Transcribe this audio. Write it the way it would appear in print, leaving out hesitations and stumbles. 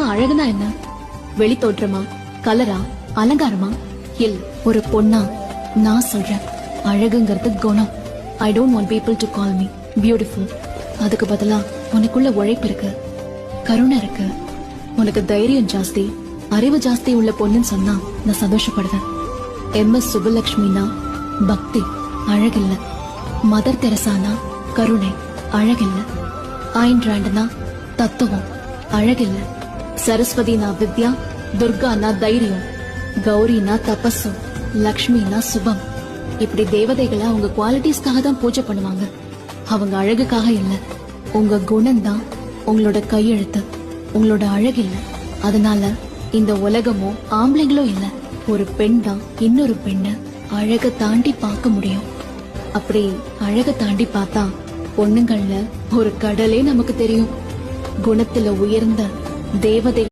அழகுனா என்ன? வெளி தோற்றமா, கலரா, அலங்காரமா? இல்ல, ஒரு பொண்ணா நான் சொல்றேன், அழகுங்கிறது குணம். I don't want people to call me beautiful. அதுக்கு பதிலா உனக்குள்ள உழைப்பு இருக்கு, கருணை இருக்கு, உனக்கு தைரியம் ஜாஸ்தி, அறிவு ஜாஸ்தி உள்ள பொண்ணுன்னு சொன்னா நான் சந்தோஷப்படுவேன். MS சுப்புலட்சுமினா பக்தி, அழகில்ல. மதர் தெரசானா கருணை, அழகில்ல. ஆயின் ராண்ட்னா தத்துவம், அழகில்ல. சரஸ்வதினா வித்யா, துர்கானா தைரியம், கௌரினா தபசு, லக்ஷ்மினா சுபம். இப்படி தேவதைகளை அவங்க குவாலிட்டிஸ்க்காக தான் பூஜை பண்ணுவாங்க, அவங்க அழகுக்காக இல்ல. உங்க குணம் தான் உங்களோட கையெழுத்து, உங்களோட அழகு இல்ல. அதனால இந்த உலகமோ ஆம்பளைங்களோ இல்ல, ஒரு பெண் தான் இன்னொரு பெண்ண அழக தாண்டி பார்க்க முடியும். அப்படி அழக தாண்டி பார்த்தா பொண்ணுங்கள்ல ஒரு கடலே நமக்கு தெரியும். குணத்துல உயர்ந்த தேவதை